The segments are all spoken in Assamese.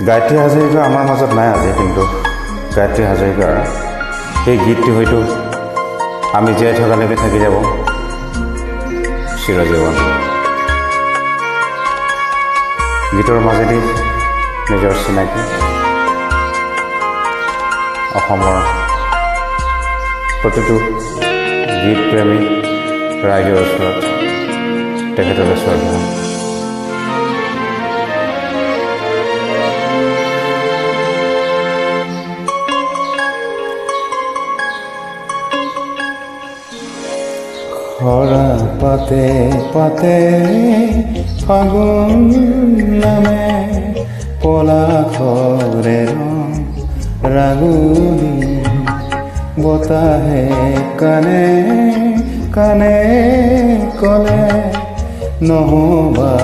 গায়ত্ৰী হাজৰিকা আমাৰ মাজত নাই আজি, কিন্তু গায়ত্ৰী হাজৰিকাৰ এই গীতটি হয়তো আমি জীয়াই থকালৈকে থাকি যাব চিৰজীৱন। গীতৰ মাজেদি নিজৰ চিনাকি অসমৰ প্ৰতিটো গীতপ্ৰেমী ৰাইজৰ ওচৰত তেখেতলৈ শ্ৰদ্ধা। হৰা পাতে পাতে ফাগুন নামে পলাশৰে ৰং ৰাগুলি, বতাহে কানে কানে কলে নহবা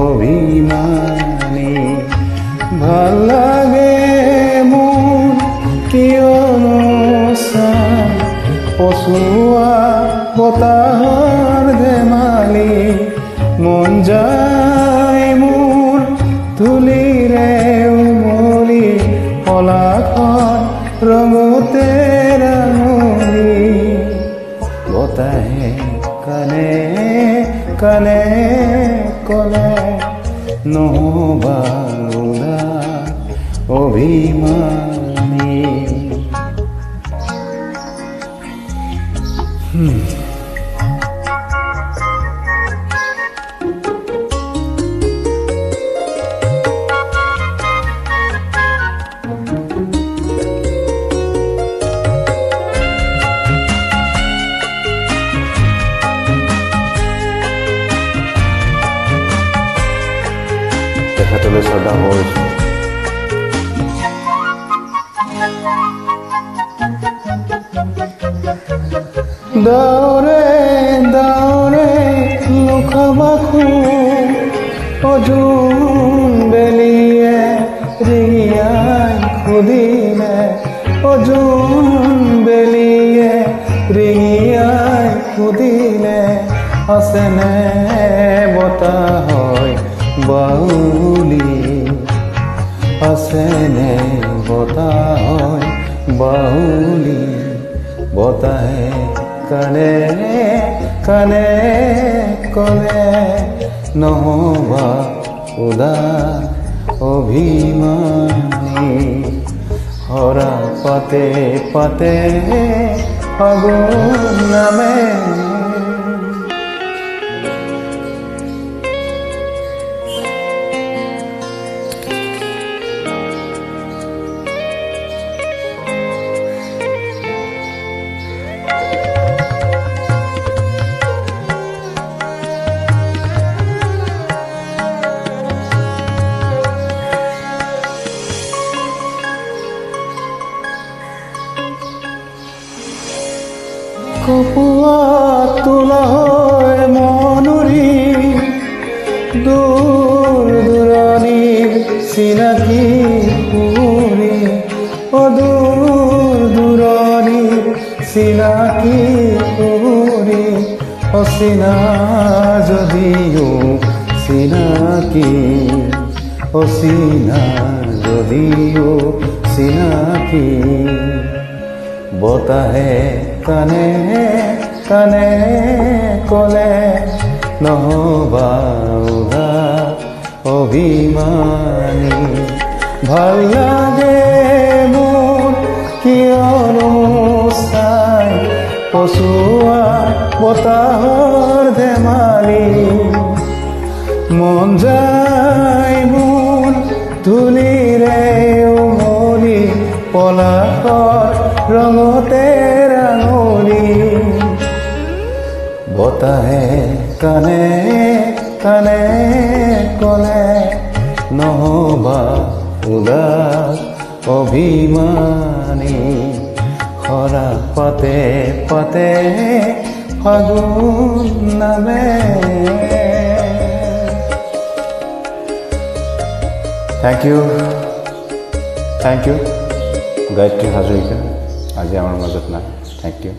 অভিমানী। ভাল লাগে মোৰ কিয়নো চাই পচোৱা বতাহৰ ধেমালি, মন যায় মোৰ ধূলিৰে উমলি পলাশৰ ৰঙতে ৰাঙলি। বতাহে কানে কানে কলে নহবা অভিমানী। তেখেতলৈ শ্ৰদ্ধা কৰিছোঁ। দাওৰে দাওৰে লুকাবাখো অজুন বেলিয়ে ৰিঙিয়াই সুধিলে, অজুন বেলিয়ে ৰিঙিয়াই সুধিলে, আছেনে বতাহই বাউলি, আছেনে বতাহই বাউলি। বতাহে কানে কানে কলে নহবা উদাস অভিমানী। হৰা পাতে পাতে ফাগুন নামে কপুৱা তোলা হয় মনুৰী, দূৰ দূৰণিৰ চিনাকি পুৰী, অদূৰ দূৰণিৰ চিনাকি পুৰী, অচিনা যদিও চিনাকি, অচিনা যদিও চিনাকি। বতাহে কানে কানে কলে নহবা অভিমানী। ভাল লাগে মোৰ কিয়নো চাই পচোৱা বতাহৰ ধেমালি, মন যায় মোৰ ধূলিৰে উমলি পলাশৰ ৰঙতে ৰাঙলি। বতাহে কানে কানে কলে নহবা উদাস অভিমানী। হৰা পাতে পাতে ফাগুন নামে। থ্যাংক ইউ গায়ত্ৰী হাজৰিকা আজি আমাৰ মাজত নাই। Thank U.